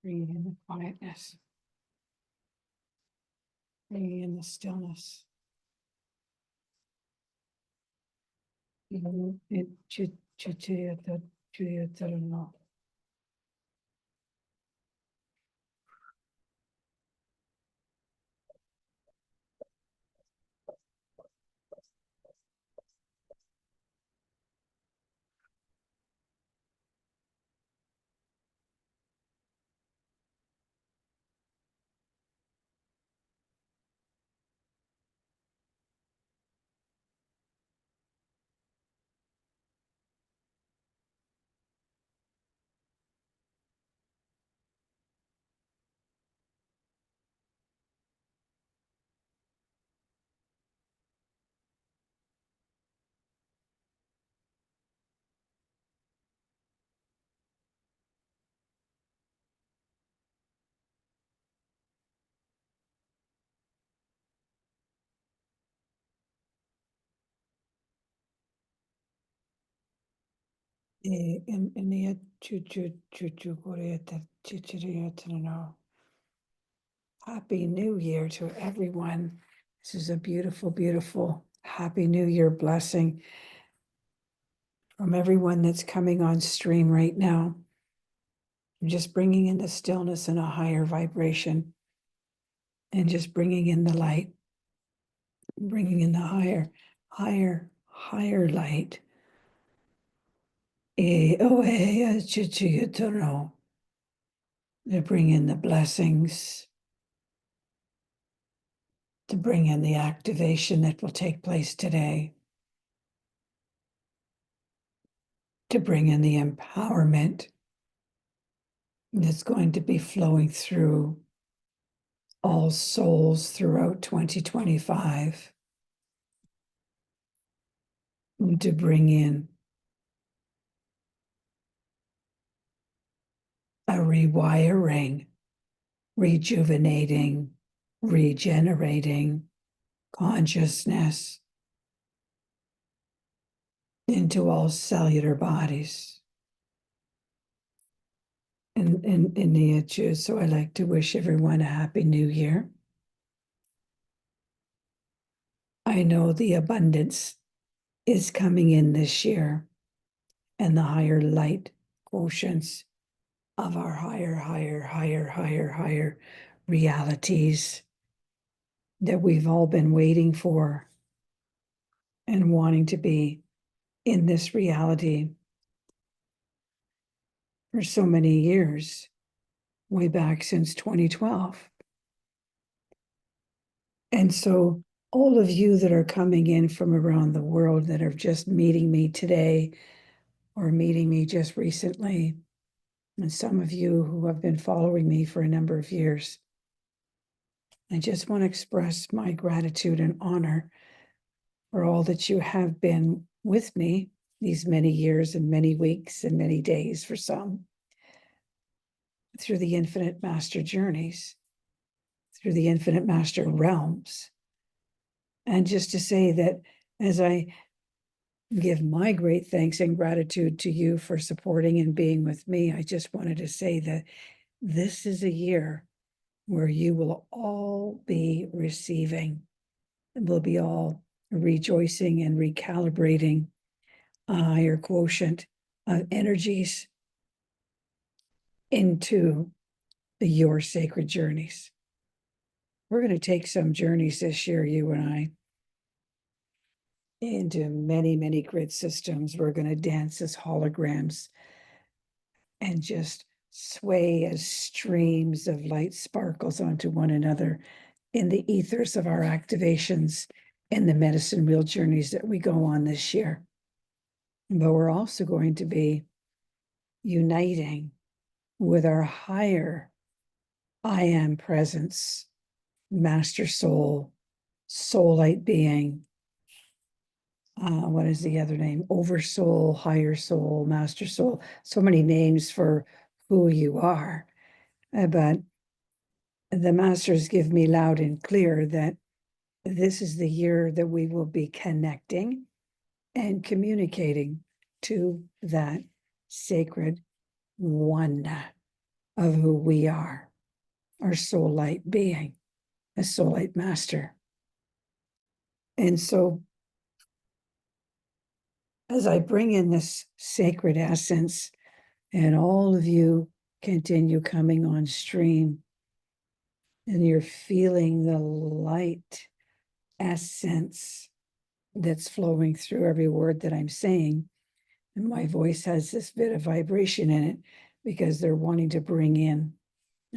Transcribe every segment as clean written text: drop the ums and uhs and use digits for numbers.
Bringing in the quietness, bringing in the stillness. Happy New Year to everyone. This is a beautiful, beautiful Happy New Year blessing from everyone that's coming on stream right now. I'm just bringing in the stillness and a higher vibration, and just bringing in the light, bringing in the higher light. To bring in the blessings, to bring in the activation that will take place today, to bring in the empowerment that's going to be flowing through all souls throughout 2025, and to bring in a rewiring, rejuvenating, regenerating consciousness into all cellular bodies. In the so I like to wish everyone a Happy New Year. I know the abundance is coming in this year, and the higher light quotients of our higher realities that we've all been waiting for and wanting to be in this reality for so many years, way back since 2012. And so all of you that are coming in from around the world that are just meeting me today or meeting me just recently, and some of you who have been following me for a number of years, I just want to express my gratitude and honor for all that you have been with me these many years and many weeks and many days for some, through the infinite master journeys, through the infinite master realms. And just to say that as I give my great thanks and gratitude to you for supporting and being with me, I just wanted to say that this is a year where you will all be receiving, and we'll be all rejoicing and recalibrating a higher quotient of energies into your sacred journeys. We're going to take some journeys this year, you and I, into many grid systems. We're going to dance as holograms and just sway as streams of light sparkles onto one another in the ethers of our activations and the medicine wheel journeys that we go on this year. But we're also going to be uniting with our higher I am presence, master soul, soul light being. What is the other name? Oversoul, higher soul, master soul. So many names for who you are. But the masters give me loud and clear that this is the year that we will be connecting and communicating to that sacred one of who we are, our soul light being, a soul light master. And so as I bring in this sacred essence, and all of you continue coming on stream, and you're feeling the light essence that's flowing through every word that I'm saying. And my voice has this bit of vibration in it because they're wanting to bring in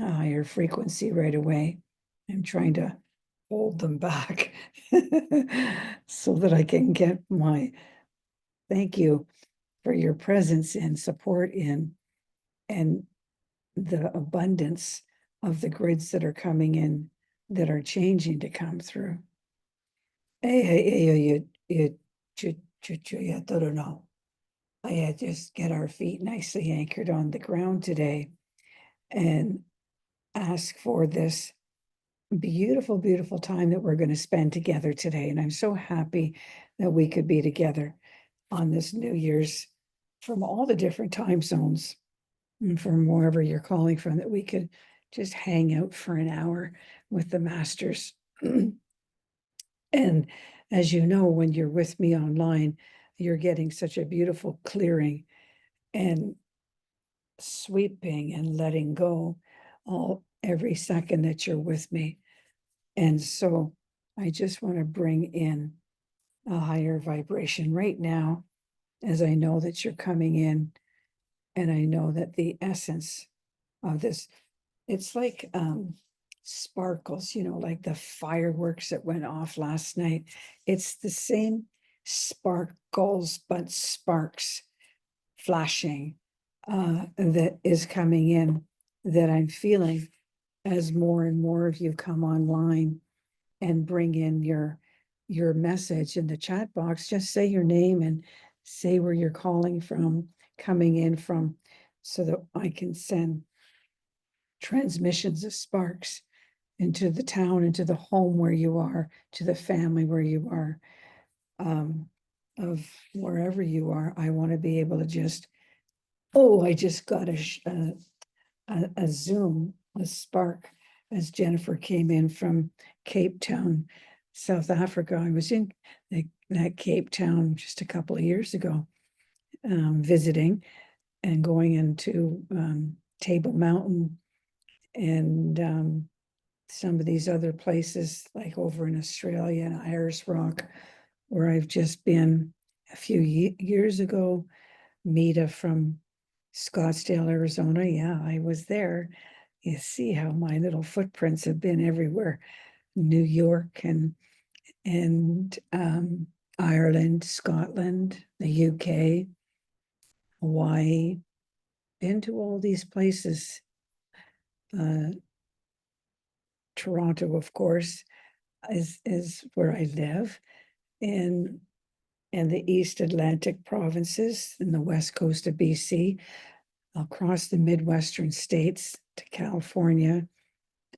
a higher frequency right away. I'm trying to hold them back so that I can get my thank you for your presence and support in and the abundance of the grids that are coming in that are changing to come through. I don't know. I just get our feet nicely anchored on the ground today and ask for this beautiful, beautiful time that we're going to spend together today. And I'm so happy that we could be together on this New Year's from all the different time zones and from wherever you're calling from, that we could just hang out for an hour with the masters. And as you know, when you're with me online, you're getting such a beautiful clearing and sweeping and letting go every second that you're with me. And so I just want to bring in a higher vibration right now, as I know that you're coming in, and I know that the essence of this, it's like sparkles, like the fireworks that went off last night. It's the same sparkles, but sparks flashing that is coming in, that I'm feeling as more and more of you come online and bring in your message in the chat box. Just say your name and say where you're calling from, coming in from, so that I can send transmissions of sparks into the town, into the home where you are, to the family where you are, of wherever you are. I want to be able to just, I just got a Zoom, a spark, as Jennifer came in from Cape Town, South Africa. I was in that Cape Town just a couple of years ago, visiting and going into Table Mountain and some of these other places, like over in Australia and Ayers Rock, where I've just been a few years ago. Mita from Scottsdale, Arizona. Yeah, I was there. You see how my little footprints have been everywhere. New York and Ireland, Scotland, the UK, Hawaii, been to all these places. Toronto, of course, is where I live, and the East Atlantic provinces and the west coast of BC, across the Midwestern states to California,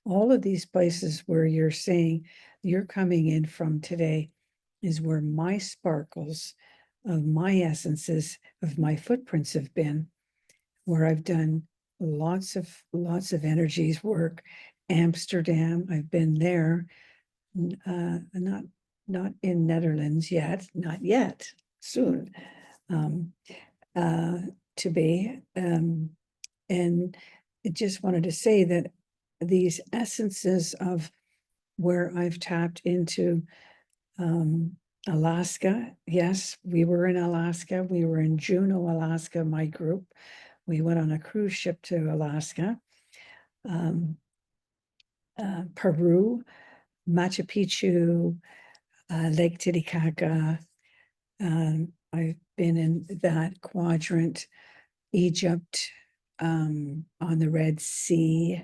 all of these places where you're saying you're coming in from today is where my sparkles of my essences of my footprints have been, where I've done lots of energies work. Amsterdam, I've been there, not in Netherlands yet, not yet, soon, to be. And I just wanted to say that these essences of where I've tapped into Alaska. Yes, we were in Alaska. We were in Juneau, Alaska, my group. We went on a cruise ship to Alaska. Peru, Machu Picchu, Lake Titicaca. I've been in that quadrant. Egypt, on the Red Sea,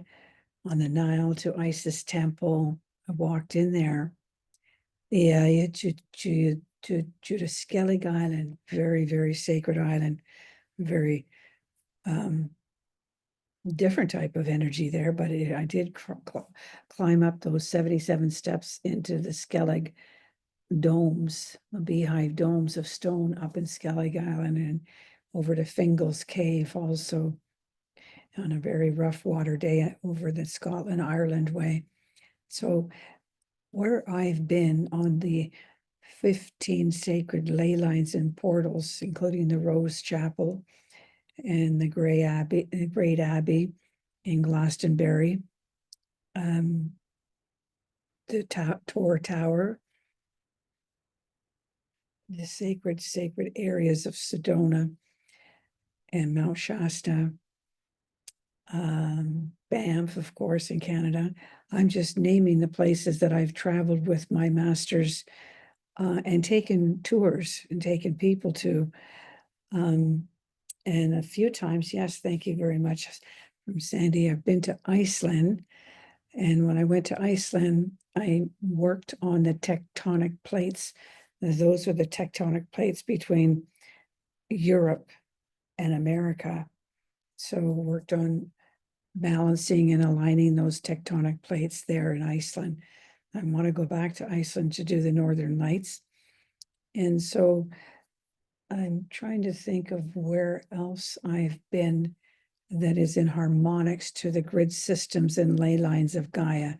on the Nile to Isis Temple. I walked in there. Yeah, to Skellig Island, very, very sacred island, very different type of energy there, but I did climb up those 77 steps into the Skellig domes, the beehive domes of stone up in Skellig Island, and over to Fingal's Cave also on a very rough water day over the Scotland, Ireland way. So where I've been on the 15 sacred ley lines and portals, including the Rose Chapel and the Great Abbey in Glastonbury, the Tor Tower, the sacred areas of Sedona and Mount Shasta, Banff, of course, in Canada. I'm just naming the places that I've traveled with my masters and taken tours and taken people to. And a few times, yes, thank you very much from Sandy. I've been to Iceland. And when I went to Iceland, I worked on the tectonic plates. Those are the tectonic plates between Europe and America. So worked on balancing and aligning those tectonic plates there in Iceland. I want to go back to Iceland to do the Northern Lights. And so I'm trying to think of where else I've been that is in harmonics to the grid systems and ley lines of Gaia.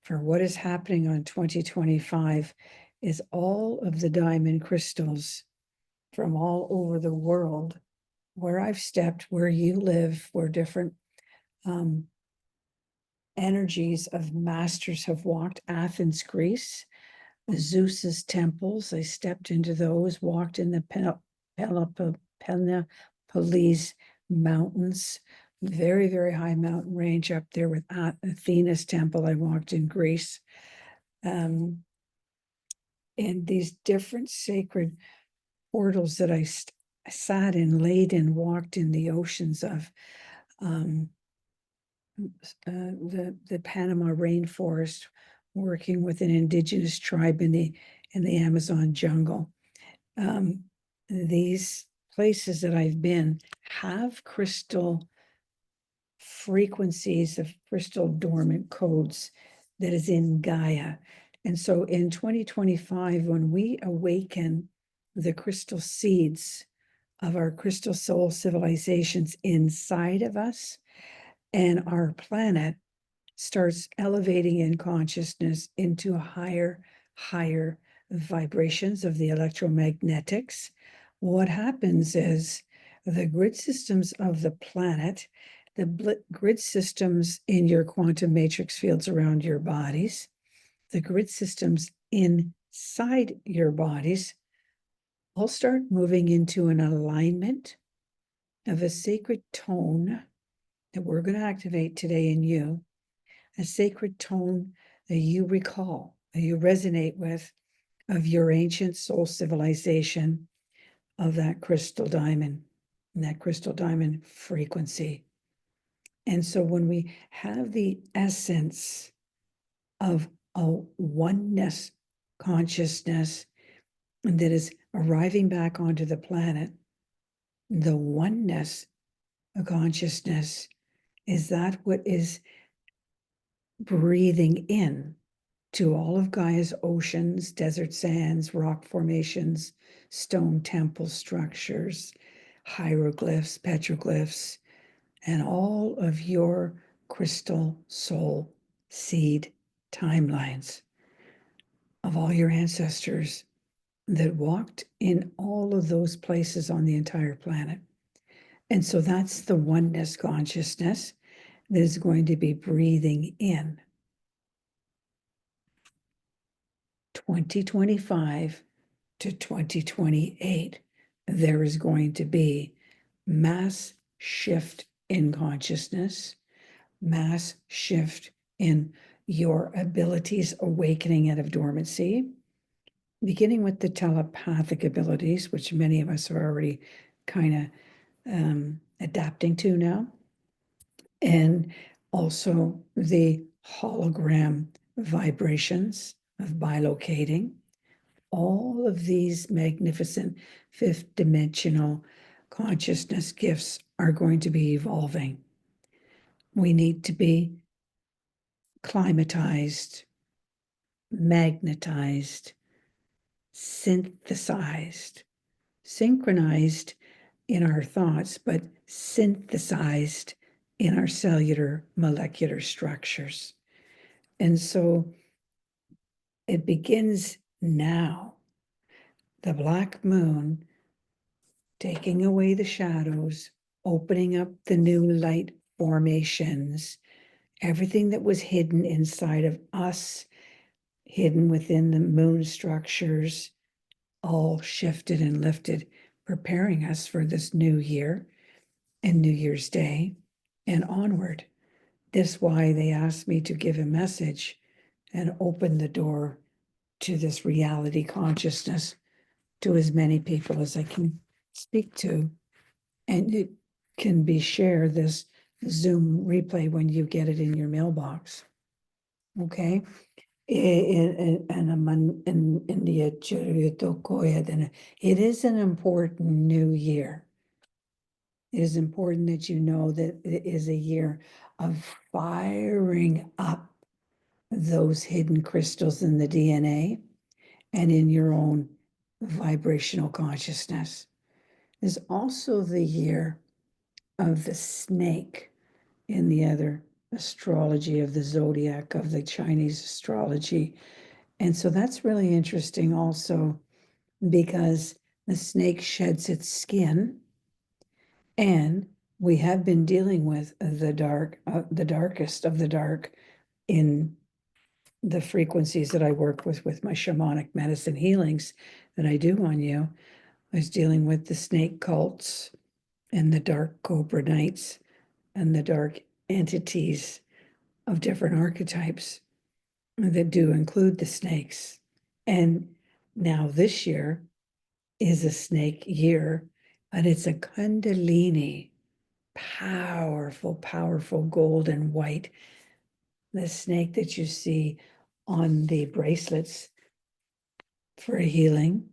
For what is happening on 2025 is all of the diamond crystals from all over the world, where I've stepped, where you live, where different energies of masters have walked. Athens, Greece, Zeus's temples. I stepped into those, walked in the Peloponnese mountains, very, very high mountain range up there with Athena's temple. I walked in Greece. And these different sacred portals that I sat in, laid in, walked in the oceans of the Panama rainforest, working with an indigenous tribe in the Amazon jungle. These places that I've been have crystal frequencies of crystal dormant codes that is in Gaia. And so in 2025, when we awaken the crystal seeds of our crystal soul civilizations inside of us, and our planet starts elevating in consciousness into higher vibrations of the electromagnetics, what happens is the grid systems of the planet, the grid systems in your quantum matrix fields around your bodies, the grid systems inside your bodies all start moving into an alignment of a sacred tone that we're going to activate today in you, a sacred tone that you recall, that you resonate with, of your ancient soul civilization, of that crystal diamond, and that crystal diamond frequency. And so when we have the essence of a oneness consciousness that is arriving back onto the planet, the oneness consciousness is that what is breathing in to all of Gaia's oceans, desert sands, rock formations, stone temple structures, hieroglyphs, petroglyphs, and all of your crystal soul seed timelines of all your ancestors that walked in all of those places on the entire planet. And so that's the oneness consciousness that is going to be breathing in 2025 to 2028. There is going to be mass shift in consciousness, mass shift in your abilities awakening out of dormancy, beginning with the telepathic abilities, which many of us are already kind of adapting to now, and also the hologram vibrations of bilocating. All of these magnificent fifth dimensional consciousness gifts are going to be evolving. We need to be climatized, magnetized, synthesized, synchronized in our thoughts, but synthesized in our cellular molecular structures. And so it begins now. The black moon taking away the shadows, opening up the new light formations, everything that was hidden inside of us, hidden within the moon structures, all shifted and lifted, preparing us for this new year and New Year's Day and onward. This is why they asked me to give a message and open the door to this reality consciousness to as many people as I can speak to. And it can be shared, this Zoom replay, when you get it in your mailbox. Okay? In India, it is an important new year. It is important that you know that it is a year of firing up those hidden crystals in the DNA and in your own vibrational consciousness. Is also the year of the snake in the other astrology of the zodiac of the Chinese astrology. And so that's really interesting also, because the snake sheds its skin, and we have been dealing with the darkest of the dark in the frequencies that I work with my shamanic medicine healings that I do on you. I was dealing with the snake cults and the dark cobra knights and the dark entities of different archetypes that do include the snakes. And now this year is a snake year, and it's a Kundalini, powerful, powerful gold and white. The snake that you see on the bracelets for healing.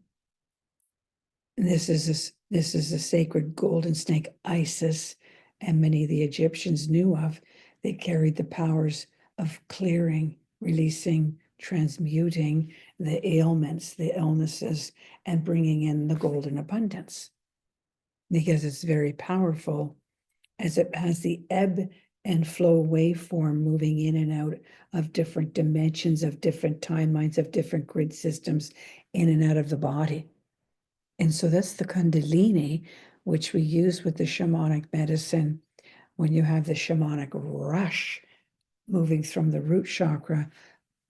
And this is a sacred golden snake, Isis, and many of the Egyptians knew of. They carried the powers of clearing, releasing, transmuting the ailments, the illnesses, and bringing in the golden abundance, because it's very powerful, as it has the ebb and flow waveform moving in and out of different dimensions, of different timelines, of different grid systems in and out of the body. And so that's the Kundalini, which we use with the shamanic medicine. When you have the shamanic rush moving from the root chakra,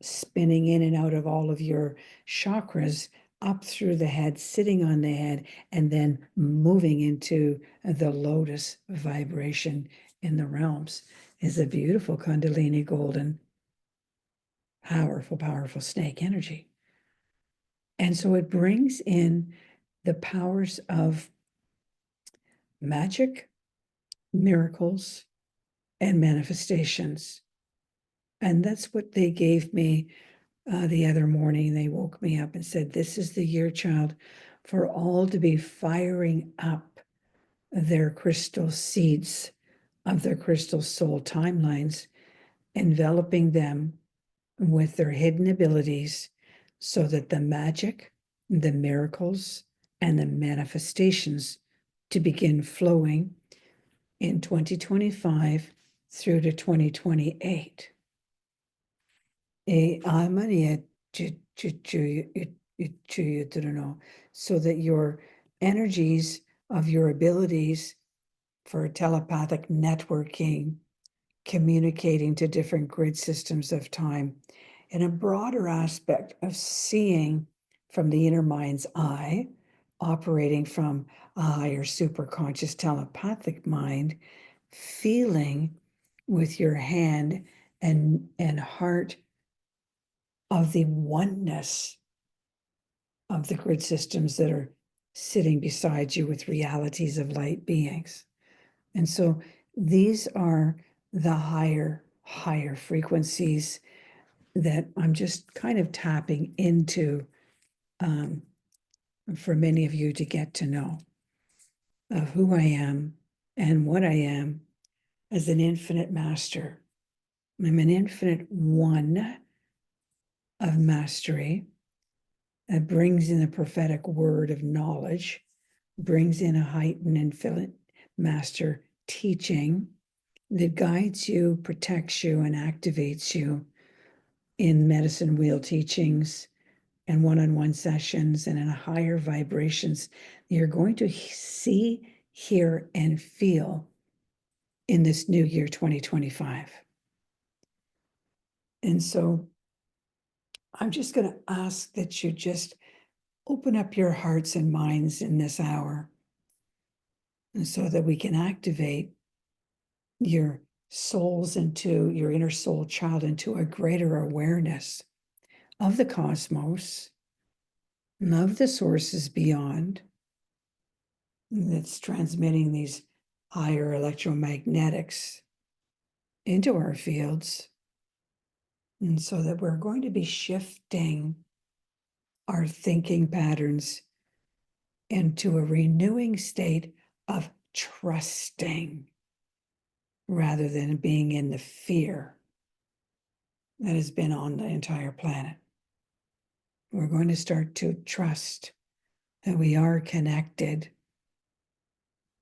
spinning in and out of all of your chakras, up through the head, sitting on the head, and then moving into the lotus vibration in the realms, is a beautiful Kundalini golden, powerful, powerful snake energy. And so it brings in the powers of magic, miracles, and manifestations. And that's what they gave me the other morning. They woke me up and said, this is the year, child, for all to be firing up their crystal seeds of their crystal soul timelines, enveloping them with their hidden abilities, so that the magic, the miracles, and the manifestations to begin flowing in 2025 through to 2028. So that your energies of your abilities for telepathic networking, communicating to different grid systems of time, in a broader aspect of seeing from the inner mind's eye, operating from a higher superconscious telepathic mind, feeling with your hand and heart of the oneness of the grid systems that are sitting beside you with realities of light beings. And so these are the higher frequencies that I'm just kind of tapping into for many of you to get to know of who I am and what I am as an infinite master. I'm an infinite one of mastery that brings in the prophetic word of knowledge, brings in a heightened infinite master teaching that guides you, protects you, and activates you in medicine wheel teachings and one-on-one sessions and in higher vibrations you're going to see, hear, and feel in this new year 2025. And so I'm just going to ask that you just open up your hearts and minds in this hour, and so that we can activate your souls into your inner soul child into a greater awareness of the cosmos and of the sources beyond that's transmitting these higher electromagnetics into our fields. And so that we're going to be shifting our thinking patterns into a renewing state of trusting rather than being in the fear that has been on the entire planet. We're going to start to trust that we are connected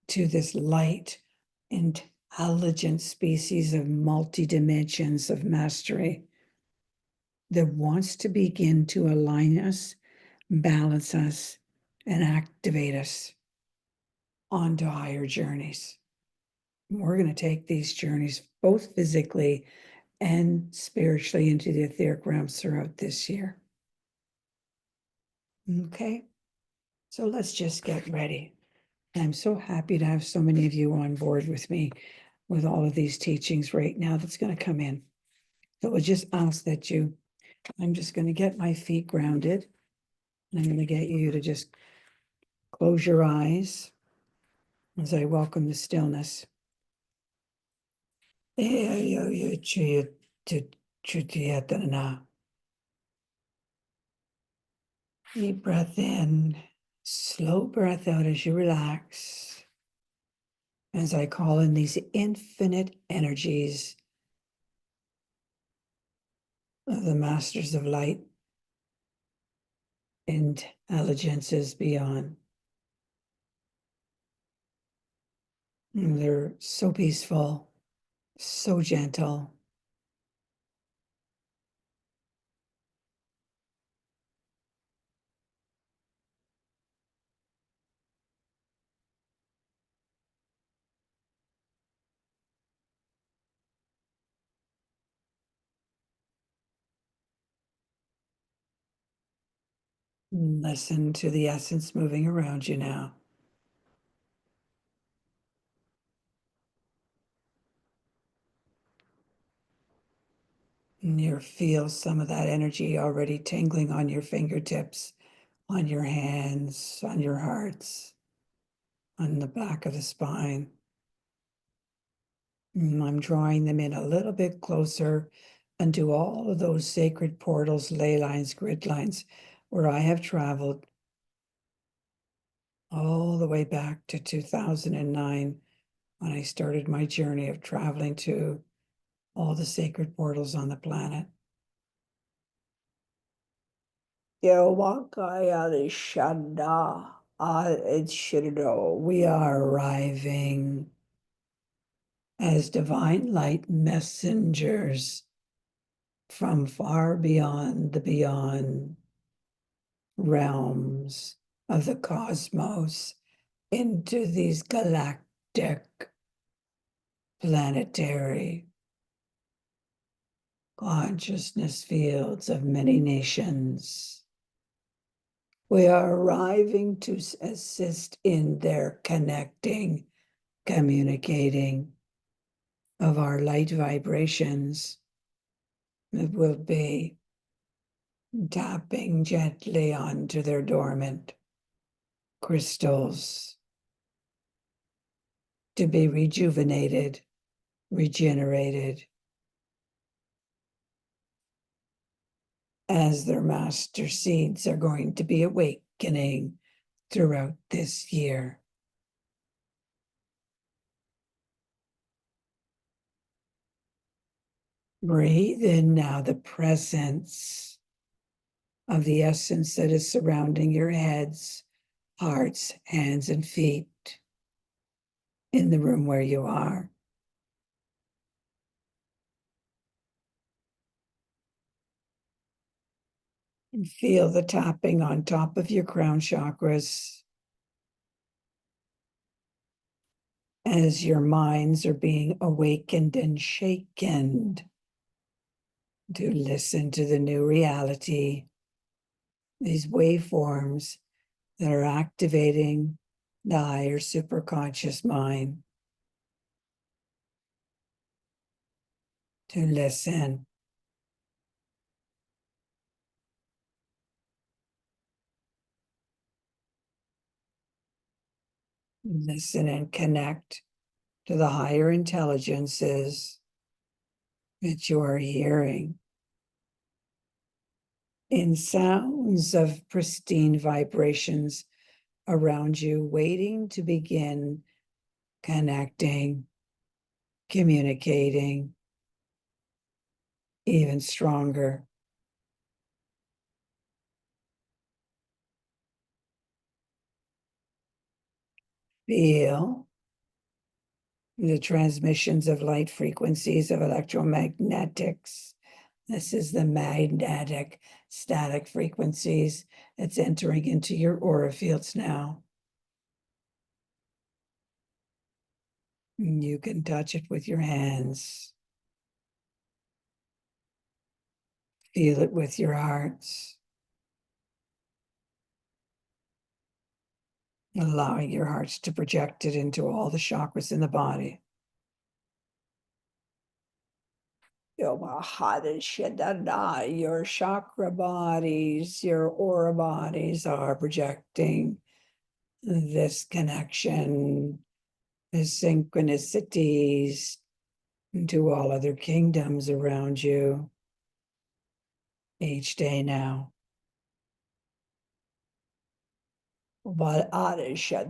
to this light, intelligent species of multi-dimensions of mastery that wants to begin to align us, balance us, and activate us onto higher journeys. We're going to take these journeys both physically and spiritually into the etheric realms throughout this year. Okay, so let's just get ready. I'm so happy to have so many of you on board with me with all of these teachings right now that's going to come in. So we'll just ask that I'm just going to get my feet grounded. And I'm going to get you to just close your eyes as I welcome the stillness. Deep breath in, slow breath out as you relax. As I call in these infinite energies of the masters of light, intelligences beyond. And they're so peaceful, so gentle. Listen to the essence moving around you now. And you feel some of that energy already tingling on your fingertips, on your hands, on your hearts, on the back of the spine. And I'm drawing them in a little bit closer into all of those sacred portals, ley lines, grid lines, where I have traveled all the way back to 2009 when I started my journey of traveling to all the sacred portals on the planet. We are arriving as divine light messengers from far beyond the beyond realms of the cosmos into these galactic, planetary consciousness fields of many nations. We are arriving to assist in their connecting, communicating of our light vibrations. It will be tapping gently onto their dormant crystals to be rejuvenated, regenerated, as their master seeds are going to be awakening throughout this year. Breathe in now the presence of the essence that is surrounding your heads, hearts, hands, and feet in the room where you are. And feel the tapping on top of your crown chakras as your minds are being awakened and shaken to listen to the new reality, these waveforms that are activating the higher superconscious mind, to listen. Listen and connect to the higher intelligences that you are hearing in sounds of pristine vibrations around you, waiting to begin connecting, communicating even stronger. Feel the transmissions of light frequencies of electromagnetics. This is the magnetic static frequencies that's entering into your aura fields now. You can touch it with your hands. Feel it with your hearts. Allowing your hearts to project it into all the chakras in the body. Your chakra bodies, your aura bodies are projecting this connection, the synchronicities into all other kingdoms around you each day now. But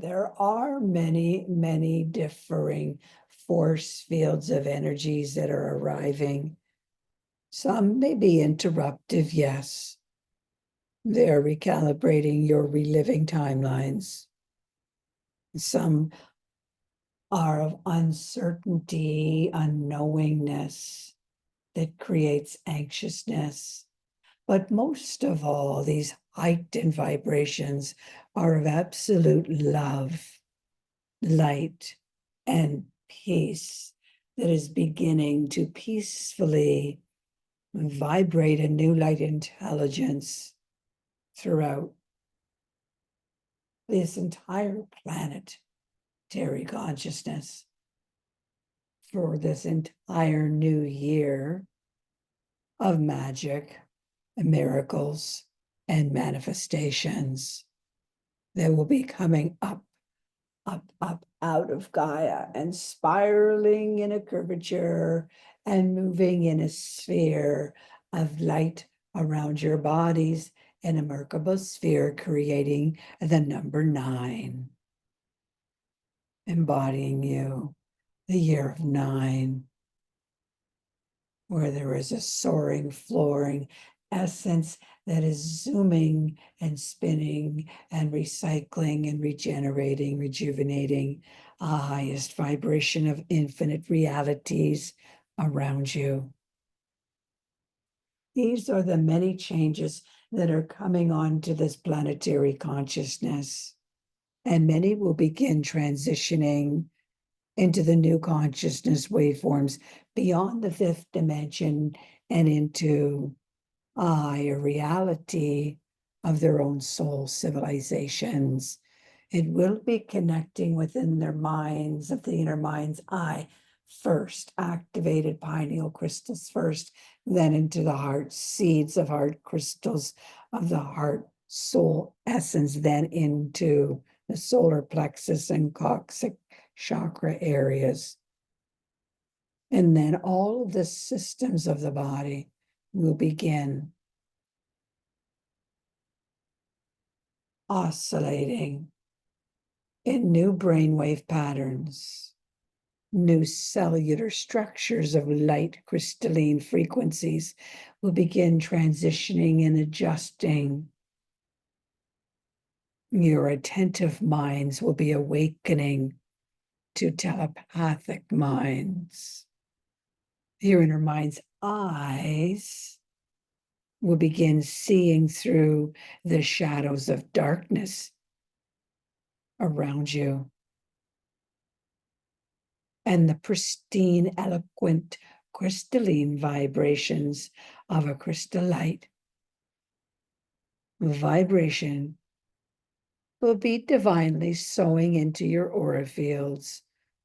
there are many, many differing force fields of energies that are arriving. Some may be interruptive, yes. They're recalibrating your reliving timelines. Some are of uncertainty, unknowingness that creates anxiousness. But most of all, these heightened vibrations are of absolute love, light, and peace that is beginning to peacefully vibrate a new light intelligence throughout this entire planetary consciousness for this entire new year of magic, miracles, and manifestations that will be coming up, out of Gaia and spiraling in a curvature and moving in a sphere of light around your bodies in a Merkaba sphere, creating the number 9, embodying you, the year of 9, where there is a soaring, flooring essence that is zooming and spinning and recycling and regenerating, rejuvenating a highest vibration of infinite realities around you. These are the many changes that are coming on to this planetary consciousness, and many will begin transitioning into the new consciousness waveforms beyond the 5th dimension and into a higher reality of their own soul civilizations. It will be connecting within their minds, of the inner mind's eye first, activated pineal crystals first, then into the heart seeds of heart crystals of the heart soul essence, then into the solar plexus and coccyx chakra areas. And then all of the systems of the body will begin oscillating in new brainwave patterns New cellular structures of light crystalline frequencies will begin transitioning and adjusting. Your attentive minds will be awakening to telepathic minds. Your inner mind's eyes will begin seeing through the shadows of darkness around you. And the pristine, eloquent, crystalline vibrations of a crystal light vibration will be divinely sowing into your aura fields,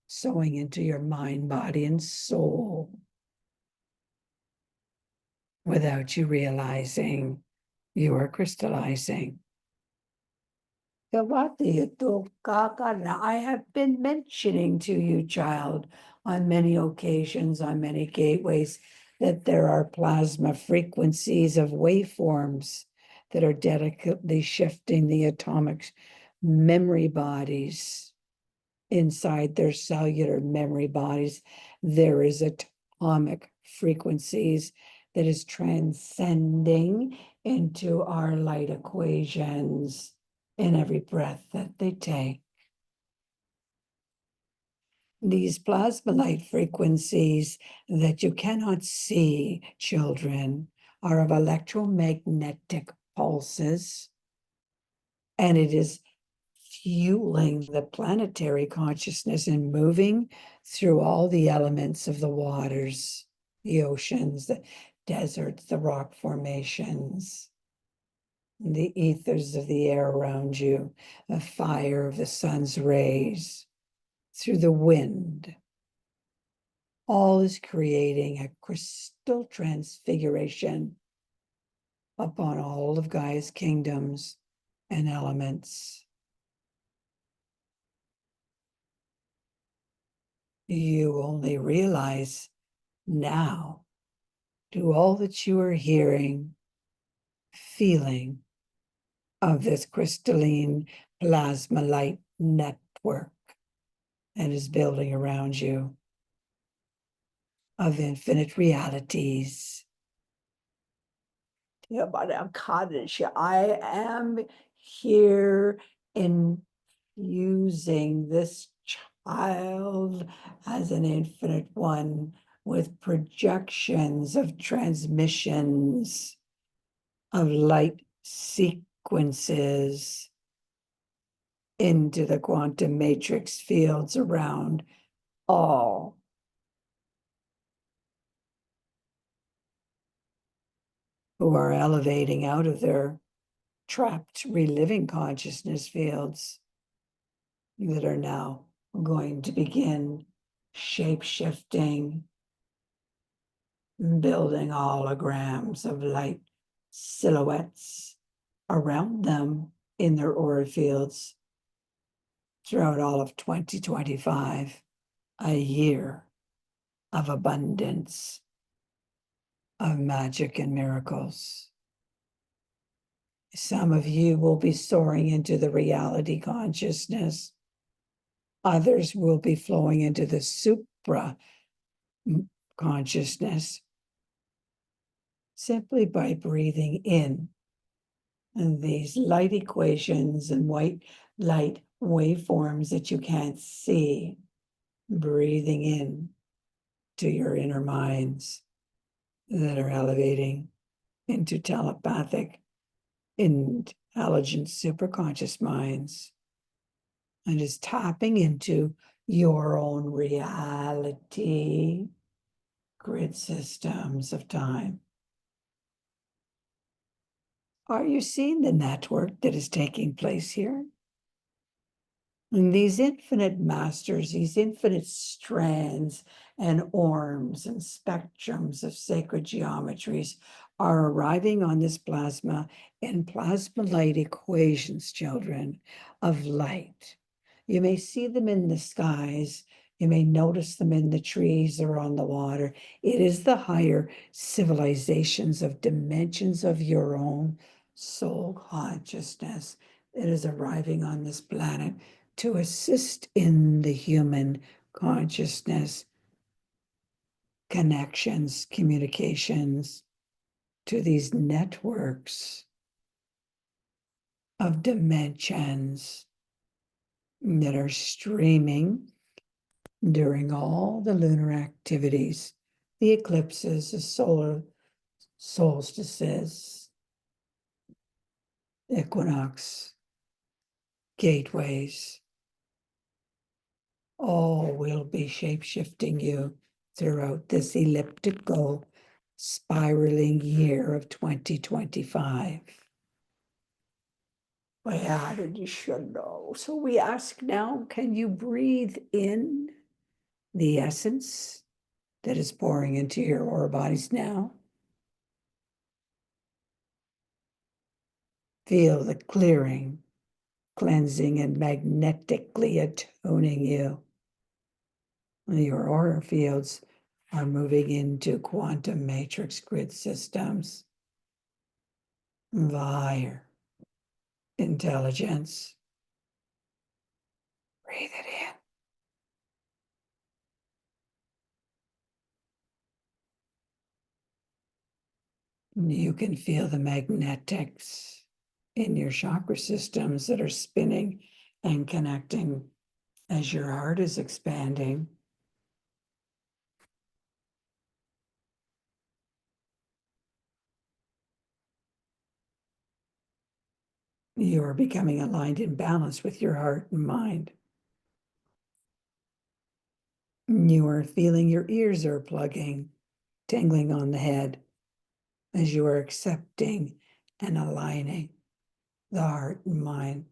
sowing into your mind, body, and soul without you realizing you are crystallizing. I have been mentioning to you, child, on many occasions, on many gateways, that there are plasma frequencies of waveforms that are delicately shifting the atomic memory bodies. Inside their cellular memory bodies, there is atomic frequencies that is transcending into our light equations in every breath that they take. These plasma light frequencies that you cannot see, children, are of electromagnetic pulses, and it is fueling the planetary consciousness and moving through all the elements of the waters, the oceans, the deserts, the rock formations, the ethers of the air around you, the fire of the sun's rays, through the wind. All is creating a crystal transfiguration upon all of Gaia's kingdoms and elements. You only realize now, to all that you are hearing, feeling of this crystalline plasma light network that is building around you, of infinite realities. Yeah, but I am here infusing this child as an infinite one with projections of transmissions of light sequences into the quantum matrix fields around all. Who are elevating out of their trapped reliving consciousness fields that are now going to begin shape-shifting, building holograms of light silhouettes around them in their aura fields throughout all of 2025, a year of abundance, of magic and miracles. Some of you will be soaring into the reality consciousness. Others will be flowing into the supra consciousness simply by breathing in. And these light equations and white light waveforms that you can't see, breathing in to your inner minds that are elevating into telepathic, intelligent, superconscious minds, and just tapping into your own reality, grid systems of time. Are you seeing the network that is taking place here? And these infinite masters, these infinite strands and arms and spectrums of sacred geometries are arriving on this plasma in plasma light equations, children, of light. You may see them in the skies. You may notice them in the trees or on the water. It is the higher civilizations of dimensions of your own soul consciousness that is arriving on this planet to assist in the human consciousness connections, communications to these networks of dimensions that are streaming during all the lunar activities, the eclipses, the solar solstices, equinox, gateways, all will be shape-shifting you throughout this elliptical spiraling year of 2025. Well, how did you should know? So we ask now, can you breathe in the essence that is pouring into your aura bodies now? Feel the clearing, cleansing, and magnetically attuning you. Your aura fields are moving into quantum matrix grid systems via intelligence. Breathe it in. You can feel the magnetics in your chakra systems that are spinning and connecting as your heart is expanding. You are becoming aligned and balanced with your heart and mind. You are feeling your ears are plugging, tingling on the head as you are accepting and aligning the heart and mind.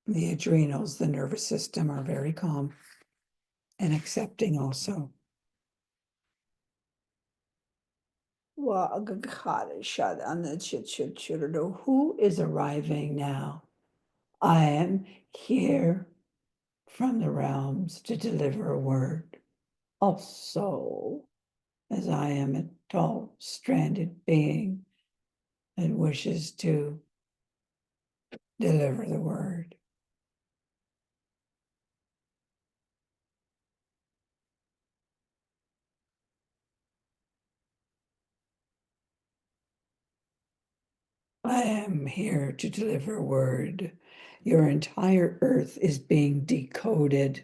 The adrenals, the nervous system are very calm and accepting also. Who is arriving now? I am here from the realms to deliver a word. Also, as I am a tall, stranded being that wishes to deliver the word. I am here to deliver a word. Your entire earth is being decoded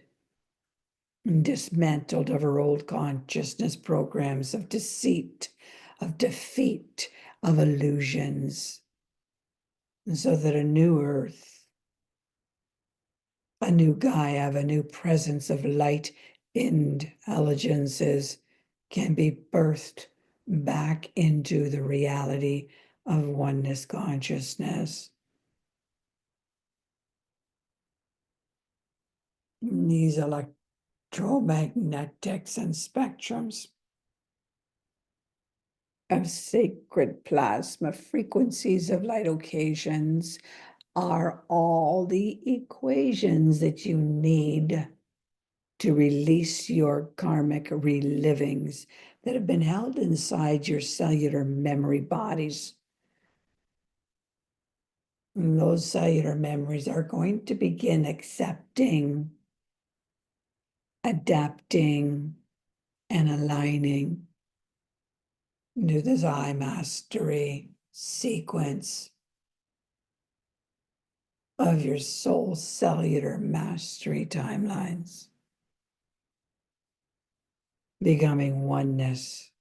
and dismantled of our old consciousness programs of deceit, of defeat, of illusions, so that a new earth, a new Gaia, a new presence of light intelligences can be birthed back into the reality of oneness consciousness. These electromagnetics and spectrums of sacred plasma frequencies of light occasions are all the equations that you need to release your karmic relivings that have been held inside your cellular memory bodies. And those cellular memories are going to begin accepting, adapting, and aligning to this eye mastery sequence of your soul cellular mastery timelines, becoming oneness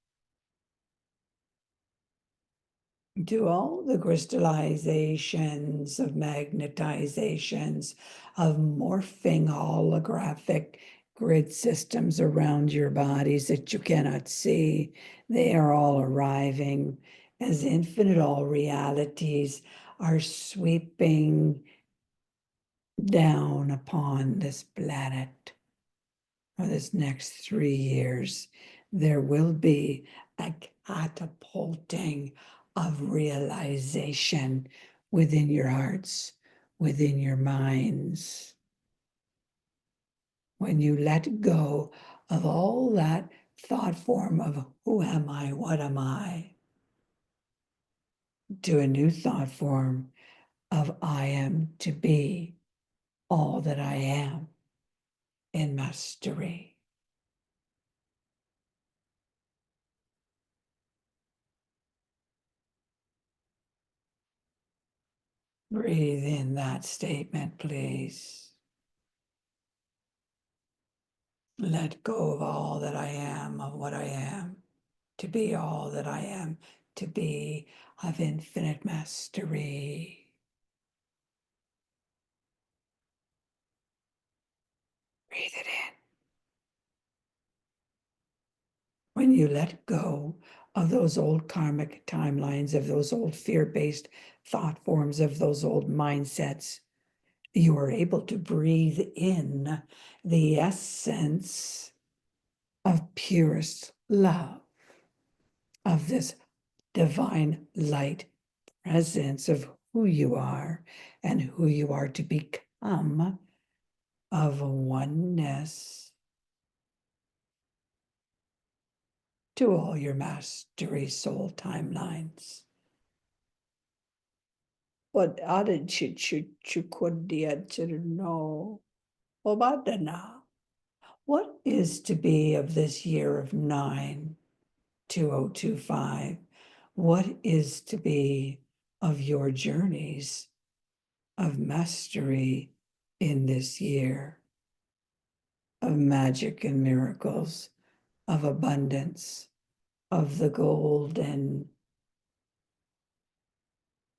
to all the crystallizations of magnetizations of morphing holographic grid systems around your bodies that you cannot see. They are all arriving as infinite all realities are sweeping down upon this planet for this next 3 years. There will be a catapulting of realization within your hearts, within your minds. When you let go of all that thought form of who am I, what am I, to a new thought form of I am to be, all that I am in mastery. Breathe in that statement, please. Let go of all that I am, of what I am, to be all that I am, to be of infinite mastery. Breathe it in. When you let go of those old karmic timelines, of those old fear-based thought forms, of those old mindsets, you are able to breathe in the essence of purest love, of this divine light presence of who you are and who you are to become, of oneness to all your mastery soul timelines. What added chukudia to know? Obadana. What is to be of this year of 9/2025? What is to be of your journeys of mastery in this year, of magic and miracles, of abundance, of the golden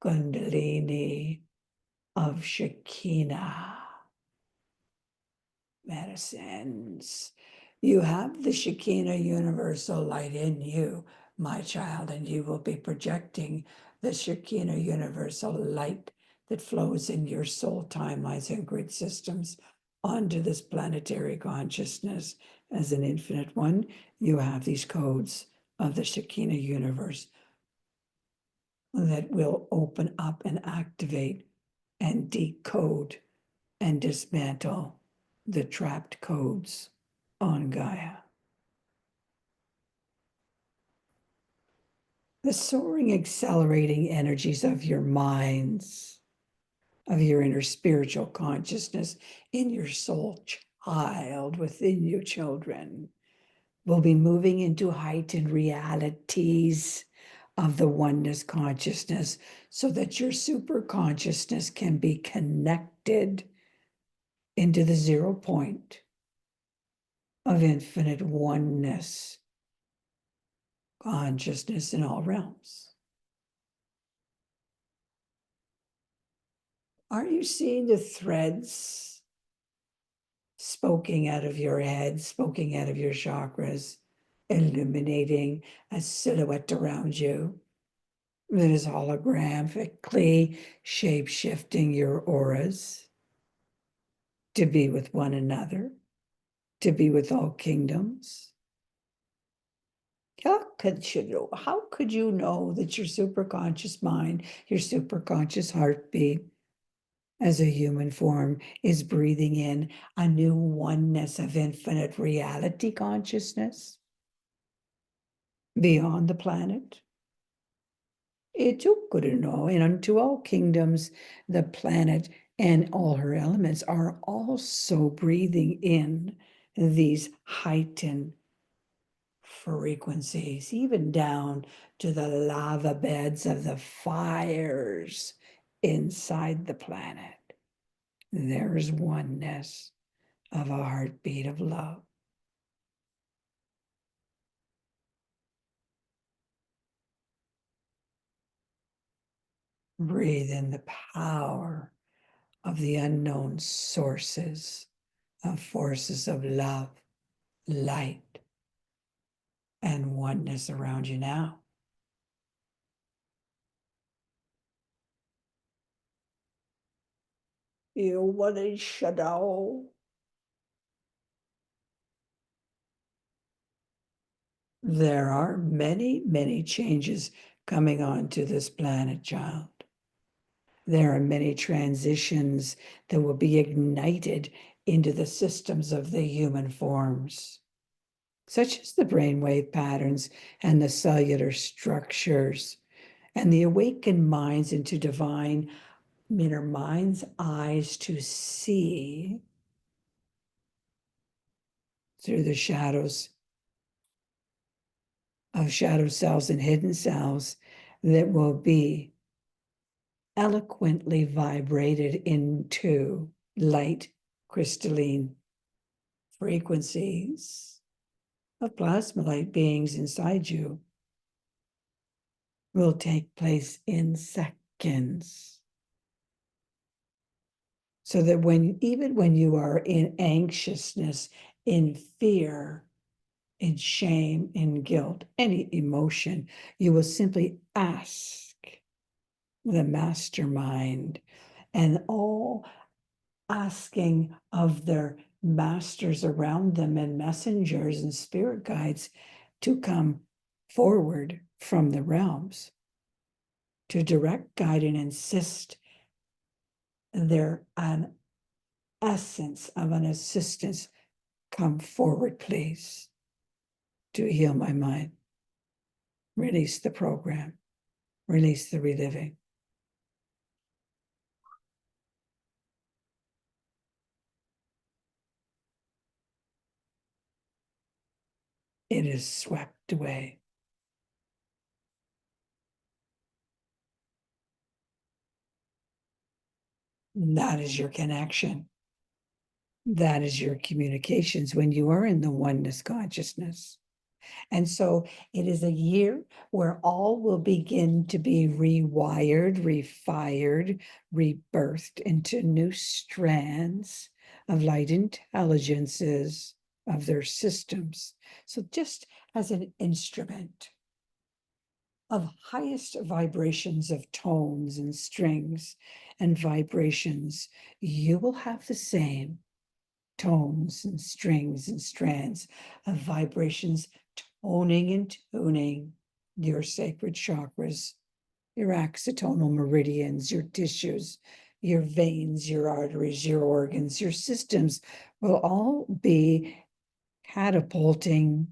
Kundalini of Shekinah medicines? You have the Shekinah universal light in you, my child, and you will be projecting the Shekinah universal light that flows in your soul timelines and grid systems onto this planetary consciousness as an infinite one. You have these codes of the Shekinah universe that will open up and activate and decode and dismantle the trapped codes on Gaia. The soaring, accelerating energies of your minds, of your inner spiritual consciousness in your soul child, within you children, will be moving into heightened realities of the oneness consciousness so that your super consciousness can be connected into the 0 point of infinite oneness consciousness in all realms. Are you seeing the threads spoking out of your head, spoking out of your chakras, illuminating a silhouette around you that is holographically shape-shifting your auras to be with one another, to be with all kingdoms? How could you know that your superconscious mind, your superconscious heartbeat as a human form is breathing in a new oneness of infinite reality consciousness beyond the planet? It's good to know, and unto all kingdoms, the planet and all her elements are also breathing in these heightened frequencies, even down to the lava beds of the fires inside the planet. There's oneness of a heartbeat of love. Breathe in the power of the unknown sources of forces of love, light, and oneness around you now. You want a shadow? There are many, many changes coming onto this planet, child. There are many transitions that will be ignited into the systems of the human forms, such as the brainwave patterns and the cellular structures, and the awakened minds into divine in our mind's eyes to see through the shadows of shadow cells and hidden cells that will be eloquently vibrated into light crystalline frequencies of plasma light beings inside you will take place in seconds. So that even when you are in anxiousness, in fear, in shame, in guilt, any emotion, you will simply ask the mastermind and all asking of their masters around them and messengers and spirit guides to come forward from the realms to direct, guide, and insist an essence of an assistance come forward, please, to heal my mind, release the program, release the reliving. It is swept away. That is your connection. That is your communications when you are in the oneness consciousness. And so it is a year where all will begin to be rewired, refired, rebirthed into new strands of light intelligences of their systems. So just as an instrument of highest vibrations of tones and strings and vibrations, you will have the same tones and strings and strands of vibrations toning and tuning your sacred chakras, your axonal meridians, your tissues, your veins, your arteries, your organs, your systems will all be catapulting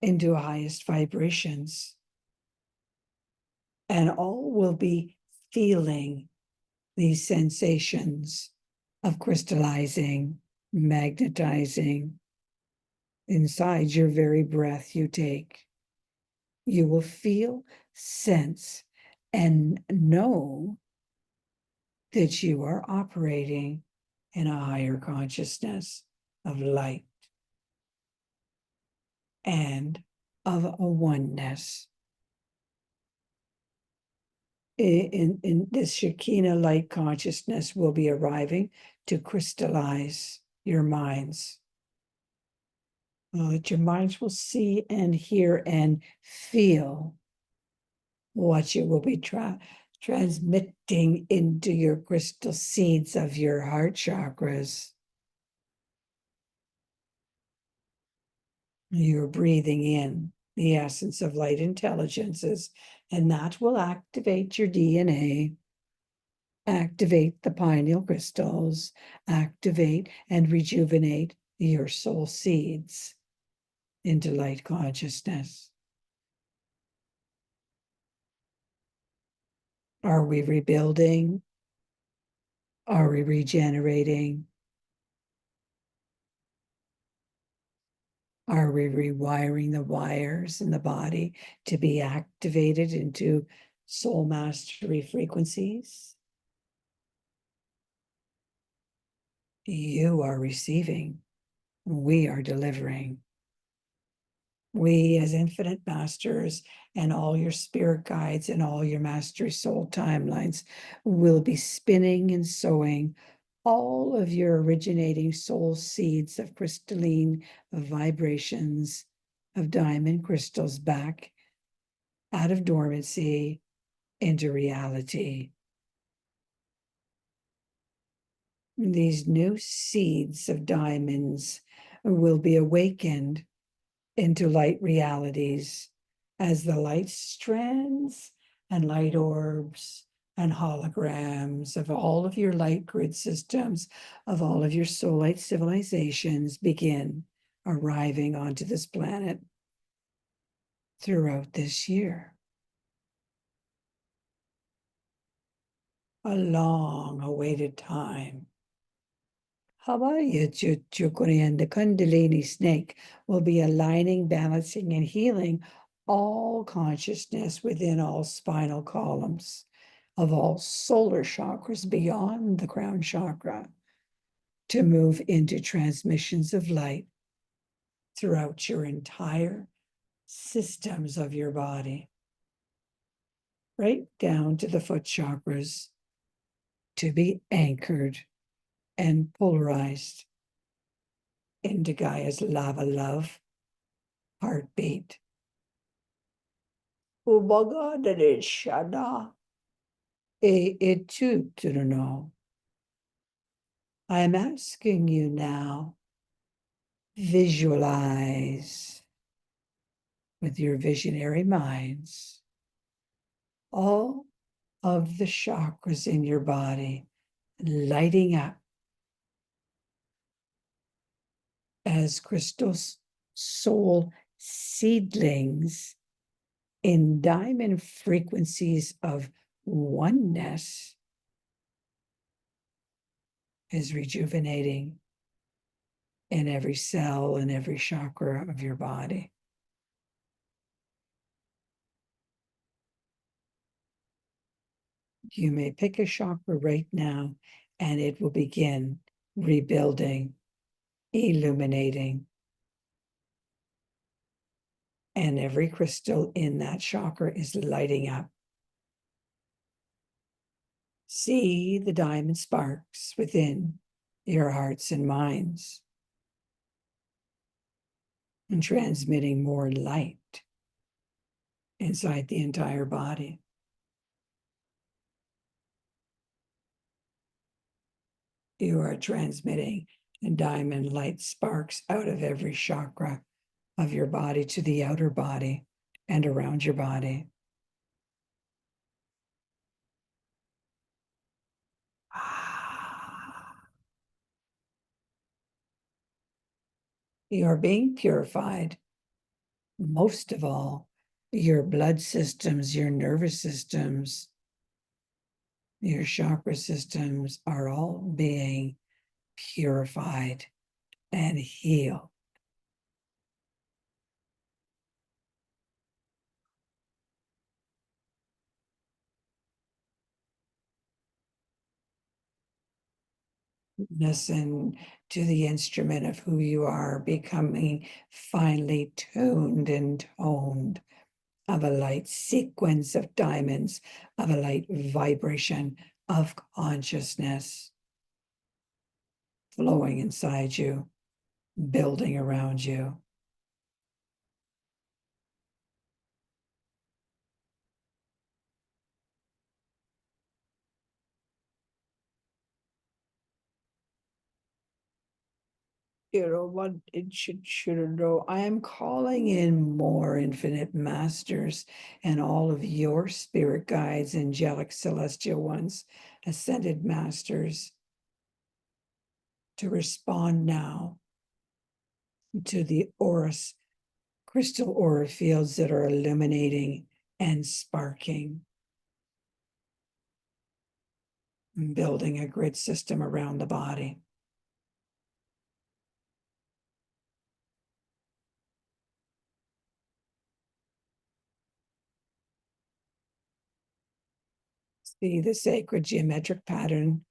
into highest vibrations. And all will be feeling these sensations of crystallizing, magnetizing inside your very breath you take. You will feel, sense, and know that you are operating in a higher consciousness of light and of a oneness. In this Shekinah light consciousness will be arriving to crystallize your minds. That your minds will see and hear and feel what you will be transmitting into your crystal seeds of your heart chakras. You're breathing in the essence of light intelligences, and that will activate your DNA, activate the pineal crystals, activate and rejuvenate your soul seeds into light consciousness. Are we rebuilding? Are we regenerating? Are we rewiring the wires in the body to be activated into soul mastery frequencies? You are receiving. We are delivering. We, as infinite masters, and all your spirit guides and all your mastery soul timelines, will be spinning and sowing all of your originating soul seeds of crystalline vibrations of diamond crystals back out of dormancy into reality. These new seeds of diamonds will be awakened into light realities as the light strands and light orbs and holograms of all of your light grid systems, of all of your soul light civilizations begin arriving onto this planet throughout this year. a long awaited time. Havaya Chuchukuri, the Kundalini snake, will be aligning, balancing, and healing all consciousness within all spinal columns of all solar chakras beyond the crown chakra to move into transmissions of light throughout your entire systems of your body, right down to the foot chakras, to be anchored and polarized into Gaia's lava love heartbeat. Ubagadadishada e etutuno. I am asking you now, visualize with your visionary minds all of the chakras in your body lighting up as crystal soul seedlings in diamond frequencies of oneness is rejuvenating in every cell and every chakra of your body. You may pick a chakra right now and it will begin rebuilding, illuminating, and every crystal in that chakra is lighting up. See the diamond sparks within your hearts and minds and transmitting more light inside the entire body. You are transmitting diamond light sparks out of every chakra of your body to the outer body and around your body. You are being purified. Most of all, your blood systems, your nervous systems, your chakra systems are all being purified and healed. Listen to the instrument of who you are, becoming finely tuned and toned of a light sequence of diamonds, of a light vibration of consciousness flowing inside you, building around you. What it should know. I am calling in more infinite masters and all of your spirit guides, angelic celestial ones, ascended masters, to respond now to the auras, crystal aura fields that are illuminating and sparking, and building a grid system around the body. See the sacred geometric pattern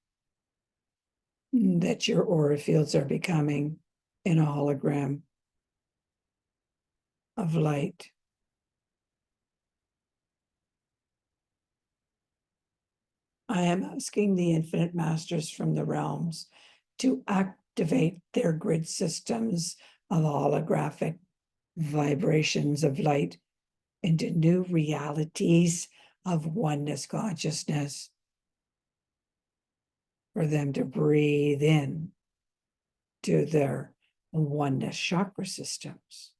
that your aura fields are becoming in a hologram of light. I am asking the infinite masters from the realms to activate their grid systems of holographic vibrations of light into new realities of oneness consciousness, for them to breathe in to their oneness chakra systems.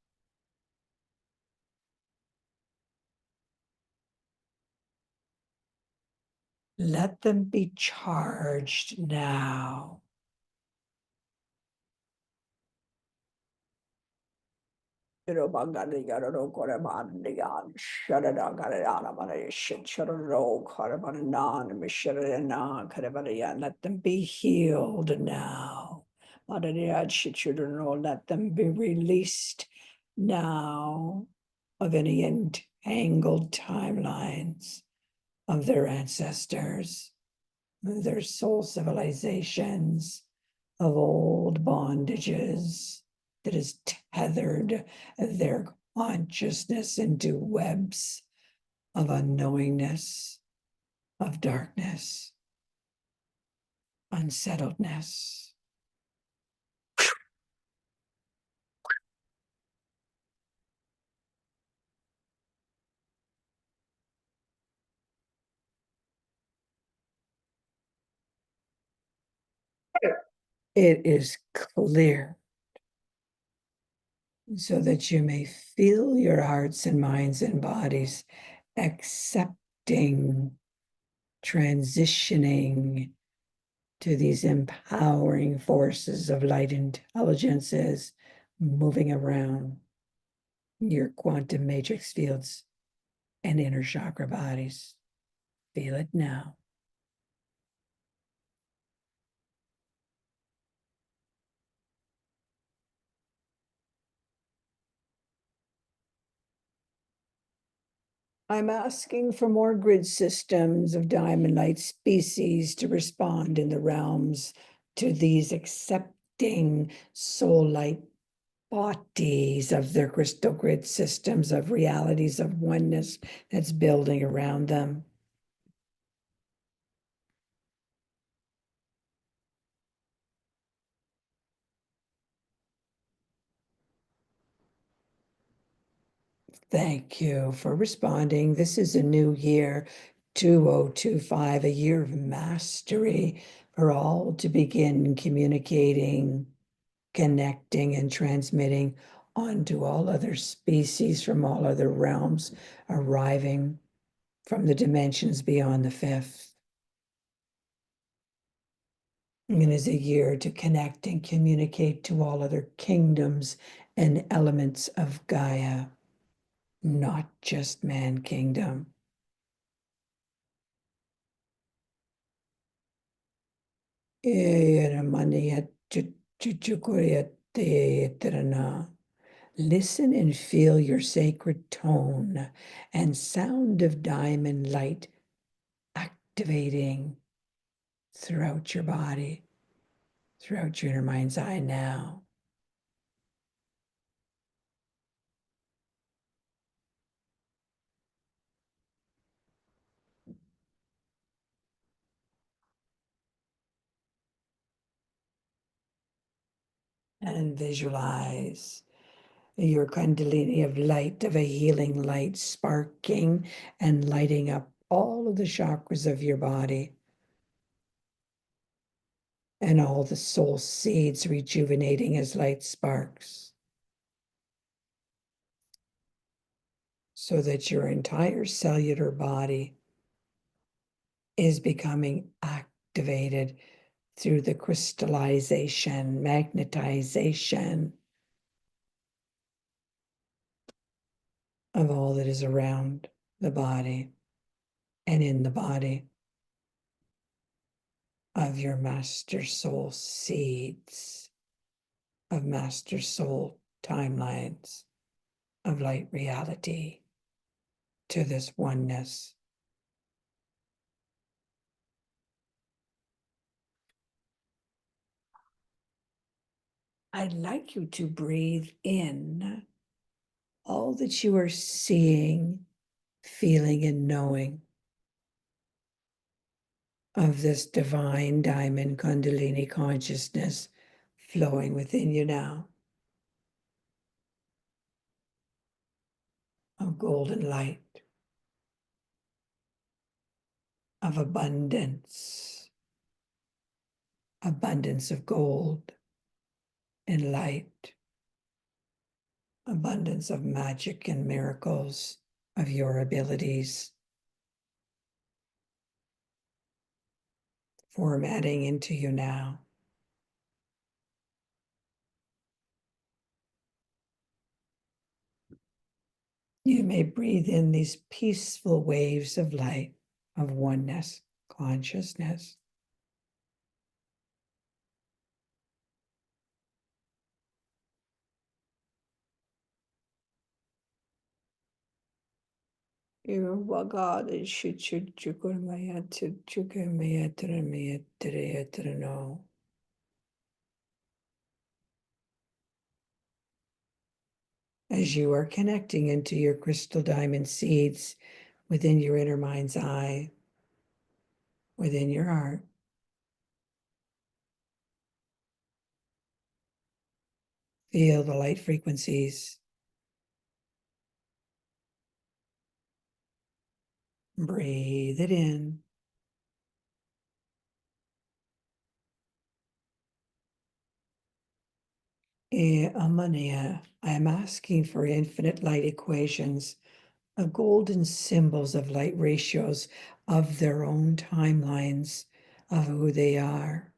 Let them be charged now. Let them be healed now. Let them be released now of any entangled timelines of their ancestors, their soul civilizations, of old bondages that has tethered their consciousness into webs of unknowingness, of darkness, unsettledness. It is clear so that you may feel your hearts and minds and bodies accepting, transitioning to these empowering forces of light intelligences moving around your quantum matrix fields and inner chakra bodies. Feel it now. I'm asking for more grid systems of diamond light species to respond in the realms to these accepting soul light bodies of their crystal grid systems of realities of oneness that's building around them. Thank you for responding. This is a new year, 2025, a year of mastery for all to begin communicating, connecting, and transmitting onto all other species from all other realms arriving from the dimensions beyond the fifth. And it is a year to connect and communicate to all other kingdoms and elements of Gaia, not just man kingdom. Listen and feel your sacred tone and sound of diamond light activating throughout your body, throughout your inner mind's eye now. And visualize your kundalini of light, of a healing light, sparking and lighting up all of the chakras of your body, and all the soul seeds rejuvenating as light sparks, so that your entire cellular body is becoming activated through the crystallization, magnetization of all that is around the body and in the body of your master soul seeds, of master soul timelines, of light reality to this oneness. I'd like you to breathe in all that you are seeing, feeling, and knowing of this divine diamond Kundalini consciousness flowing within you now, of golden light, of abundance, abundance of gold and light, abundance of magic and miracles of your abilities, formatting into you now. You may breathe in these peaceful waves of light, of oneness, consciousness. As you are connecting into your crystal diamond seeds within your inner mind's eye, within your heart, feel the light frequencies. Breathe it in. I am asking for infinite light equations of golden symbols of light ratios of their own timelines of who they are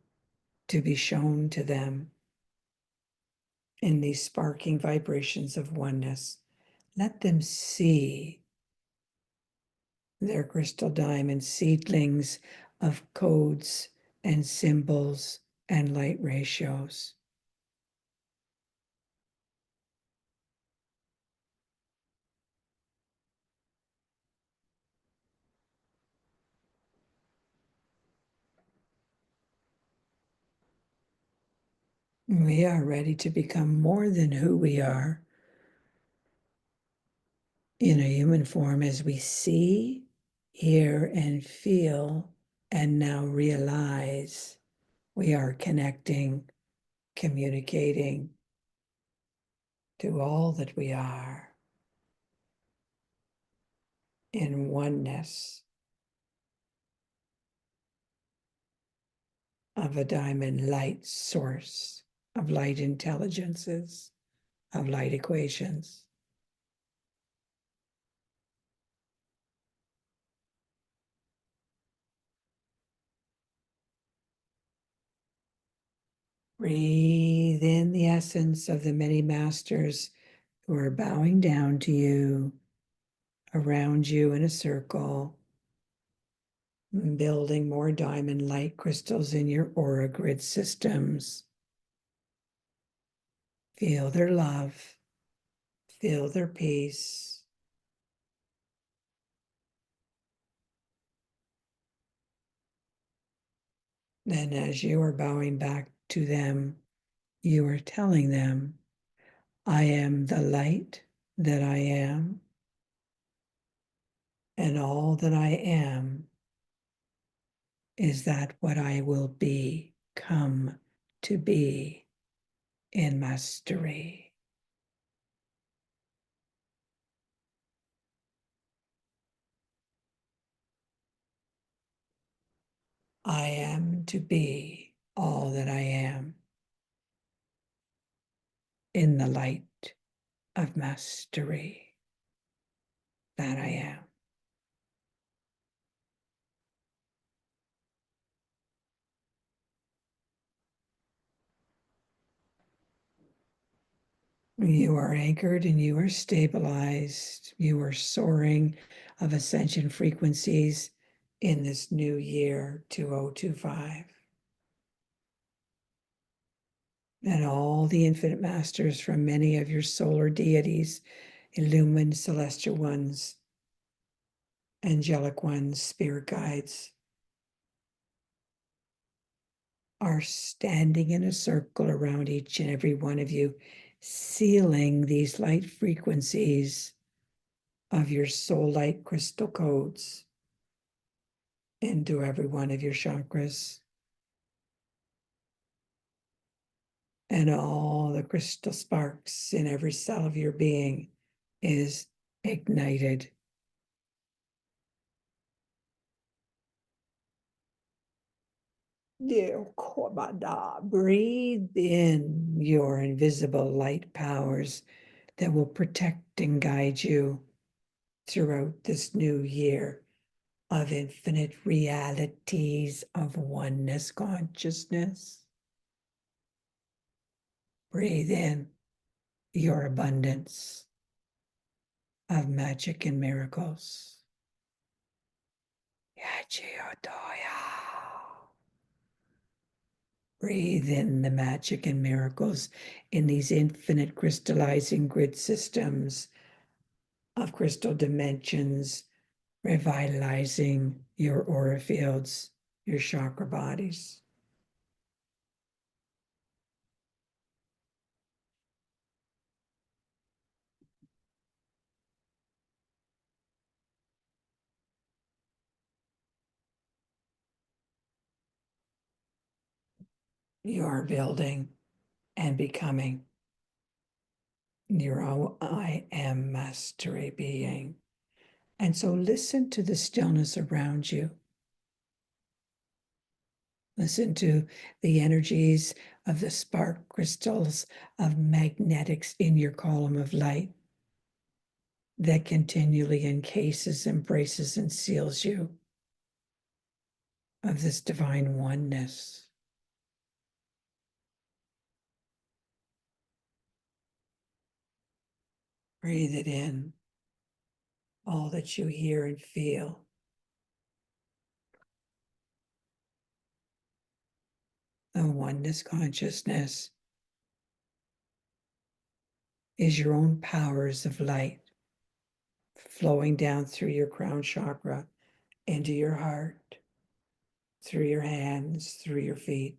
to be shown to them in these sparking vibrations of oneness. Let them see their crystal diamond seedlings of codes and symbols and light ratios. We are ready to become more than who we are in a human form as we see, hear, and feel, and now realize we are connecting, communicating to all that we are in oneness of a diamond light source, of light intelligences, of light equations. Breathe in the essence of the many masters who are bowing down to you, around you in a circle, building more diamond light crystals in your aura grid systems. Feel their love, feel their peace. Then, as you are bowing back to them, you are telling them, I am the light that I am, and all that I am is that what I will be, come to be in mastery. I am to be all that I am in the light of mastery that I am. You are anchored and you are stabilized. You are soaring of ascension frequencies in this new year, 2025. And all the infinite masters from many of your solar deities, illumined celestial ones, angelic ones, spirit guides, are standing in a circle around each and every one of you, sealing these light frequencies of your soul light crystal codes into every one of your chakras. And all the crystal sparks in every cell of your being is ignited. Breathe in your invisible light powers that will protect and guide you throughout this new year of infinite realities of oneness consciousness. Breathe in your abundance. of magic and miracles. Breathe in the magic and miracles in these infinite crystallizing grid systems of crystal dimensions, revitalizing your aura fields, your chakra bodies. You are building and becoming your own I am mastery being. And so listen to the stillness around you. Listen to the energies of the spark crystals of magnetics in your column of light that continually encases, embraces, and seals you of this divine oneness. Breathe it in, all that you hear and feel. The oneness consciousness is your own powers of light flowing down through your crown chakra into your heart, through your hands, through your feet.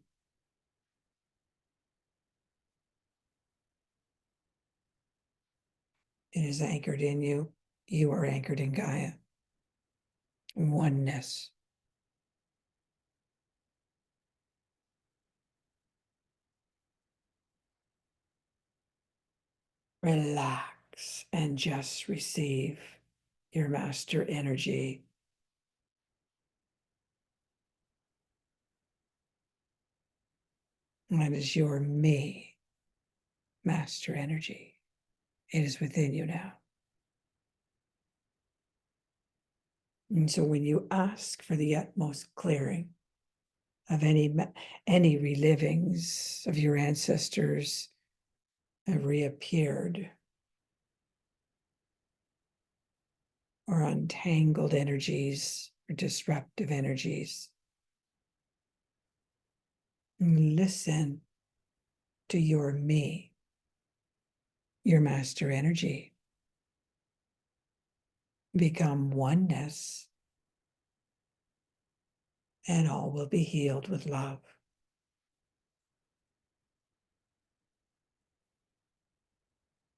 It is anchored in you. You are anchored in Gaia. Oneness. Relax and just receive your master energy. That is your me, master energy. It is within you now. And so when you ask for the utmost clearing of any relivings of your ancestors have reappeared, or untangled energies or disruptive energies, listen to your me, your master energy. Become oneness, and all will be healed with love.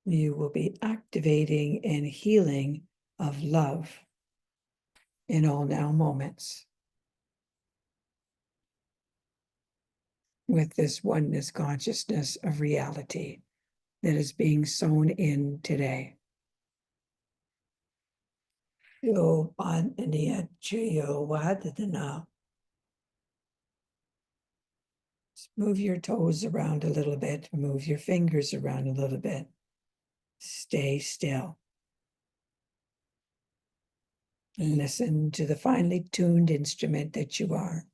You will be activating and healing of love in all now moments with this oneness consciousness of reality that is being sown in today. Move your toes around a little bit, move your fingers around a little bit. Stay still. Listen to the finely tuned instrument that you are,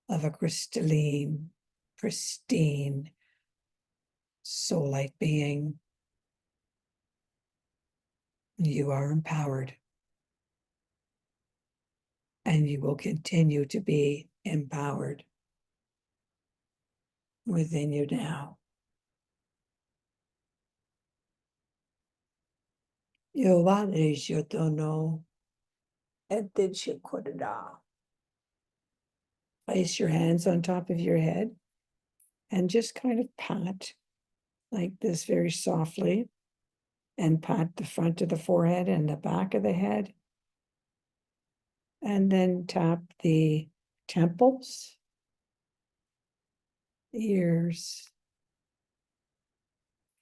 of a crystalline, pristine, soul-light being. You are empowered, and you will continue to be empowered within you now. Place your hands on top of your head and just kind of pat like this very softly, and pat the front of the forehead and the back of the head. And then tap the temples, ears,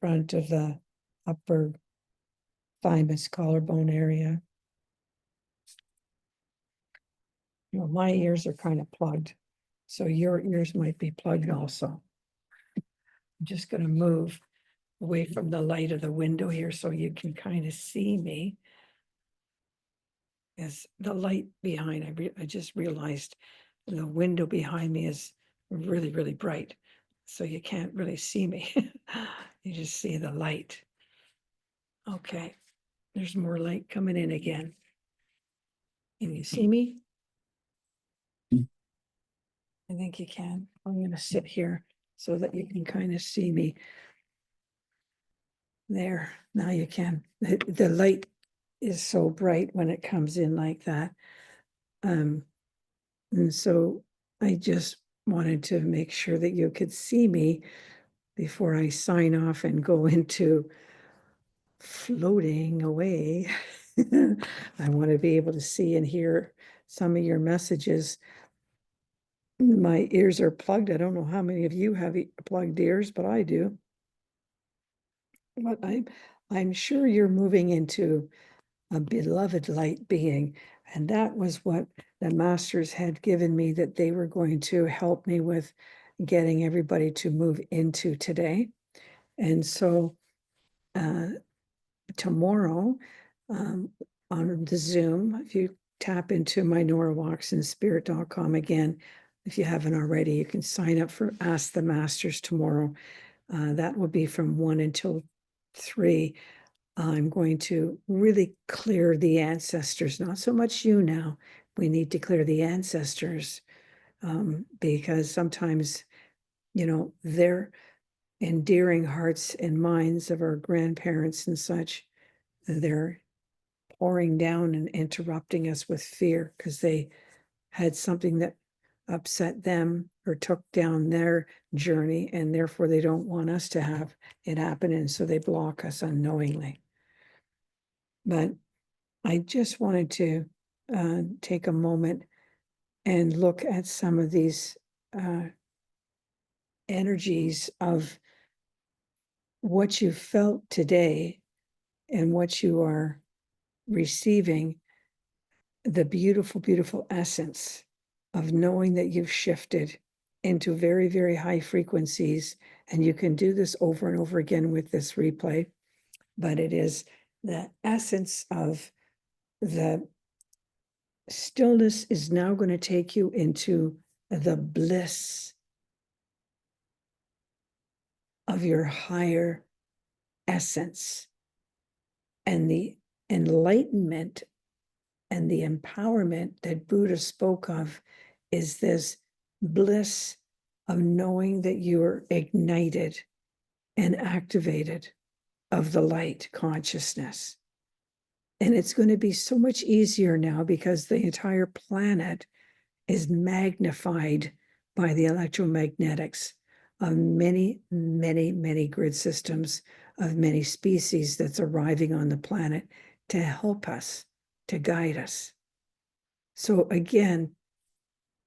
front of the upper thymus collarbone area. You know, my ears are kind of plugged, so your ears might be plugged also. I'm just going to move away from the light of the window here so you can kind of see me. As the light behind, I just realized the window behind me is really, really bright, so you can't really see me. You just see the light. Okay, There's more light coming in again. Can you see me? I think you can. I'm going to sit here so that you can kind of see me. There, now you can. The light is so bright when it comes in like that. And so I just wanted to make sure that you could see me before I sign off and go into floating away. I want to be able to see and hear some of your messages. My ears are plugged. I don't know how many of you have plugged ears, but I do. But I'm sure you're moving into a beloved light being. And that was what the masters had given me, that they were going to help me with getting everybody to move into today. And so tomorrow on the Zoom, if you tap into my Norawalksinspirit.com again, if you haven't already, you can sign up for Ask the Masters tomorrow. That will be from 1 until 3. I'm going to really clear the ancestors, not so much you now. We need to clear the ancestors because sometimes, their endearing hearts and minds of our grandparents and such, they're pouring down and interrupting us with fear because they had something that upset them or took down their journey, and therefore they don't want us to have it happen, and so they block us unknowingly. But I just wanted to take a moment and look at some of these energies of what you felt today and what you are receiving, the beautiful, beautiful essence of knowing that you've shifted into very, very high frequencies. And you can do this over and over again with this replay, but it is the essence of the stillness is now going to take you into the bliss of your higher essence, and the enlightenment and the empowerment that Buddha spoke of is this bliss of knowing that you're ignited and activated of the light consciousness. And it's going to be so much easier now because the entire planet is magnified by the electromagnetics of many, many, many grid systems of many species that's arriving on the planet to help us, to guide us. So again,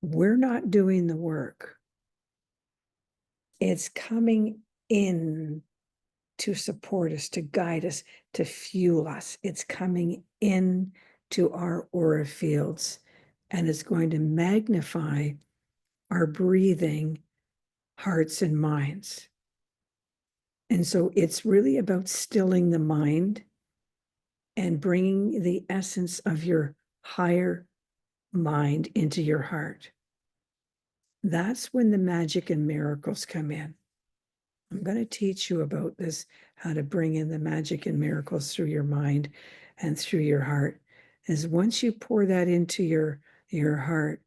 we're not doing the work. It's coming in to support us, to guide us, to fuel us. It's coming in to our aura fields, and it's going to magnify our breathing, hearts, and minds. And so it's really about stilling the mind and bringing the essence of your higher mind into your heart. That's when the magic and miracles come in. I'm going to teach you about this, how to bring in the magic and miracles through your mind and through your heart. Is once you pour that into your heart,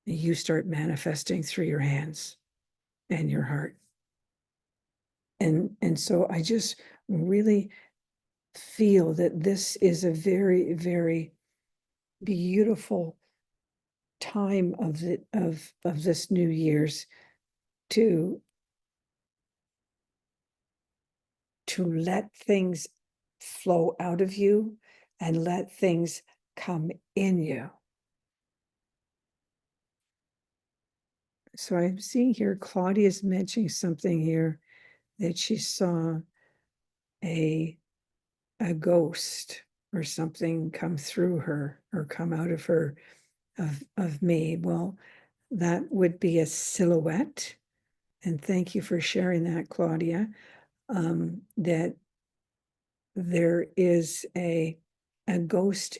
you start manifesting through your hands and your heart. And so I just really feel that this is a very, very beautiful time of this New Year's to let things flow out of you and let things come in you. So I'm seeing here, Claudia's mentioning something here that she saw a ghost or something come through her or come out of her, of me. Well, that would be a silhouette. And thank you for sharing that, Claudia, that there is a ghost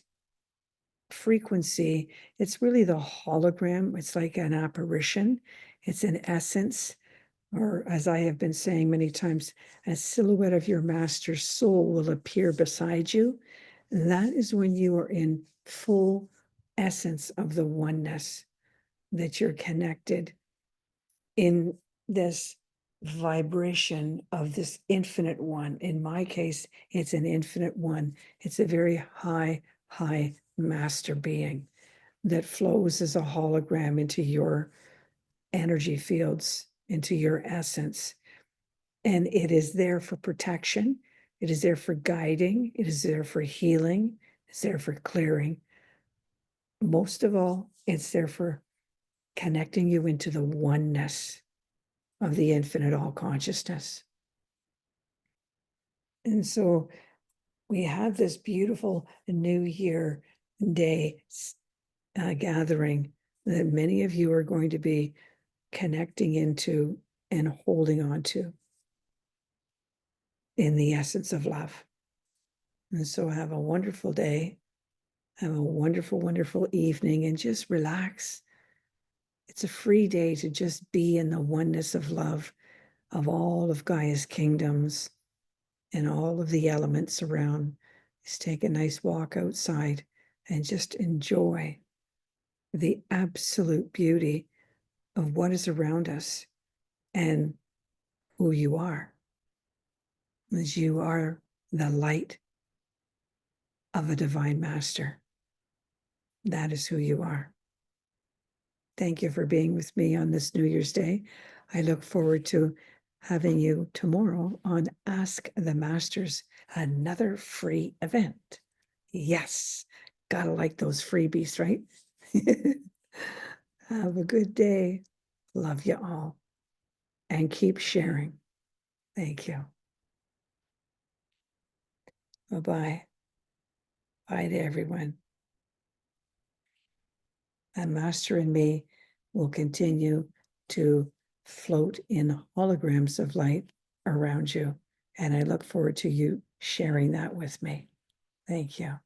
frequency. It's really the hologram. It's like an apparition. It's an essence, or as I have been saying many times, a silhouette of your master's soul will appear beside you. that is when you are in full essence of the oneness, that you're connected in this vibration of this infinite one. In my case, it's an infinite one. It's a very high master being that flows as a hologram into your energy fields, into your essence. And it is there for protection. It is there for guiding. It is there for healing. It's there for clearing. Most of all, it's there for connecting you into the oneness of the infinite all consciousness. And so we have this beautiful New Year Day gathering that many of you are going to be connecting into and holding on to in the essence of love. And so have a wonderful day. Have a wonderful, wonderful evening, and just relax. It's a free day to just be in the oneness of love of all of Gaia's kingdoms and all of the elements around. Just take a nice walk outside and just enjoy the absolute beauty of what is around us and who you are. As you are the light of a divine master. That is who you are. Thank you for being with me on this New Year's Day. I look forward to having you tomorrow on Ask the Masters, another free event. Yes, gotta like those freebies, right? Have a good day. Love you all. And keep sharing. Thank you. Bye-bye. Bye to everyone. And Master and me will continue to float in holograms of light around you. And I look forward to you sharing that with me. Thank you.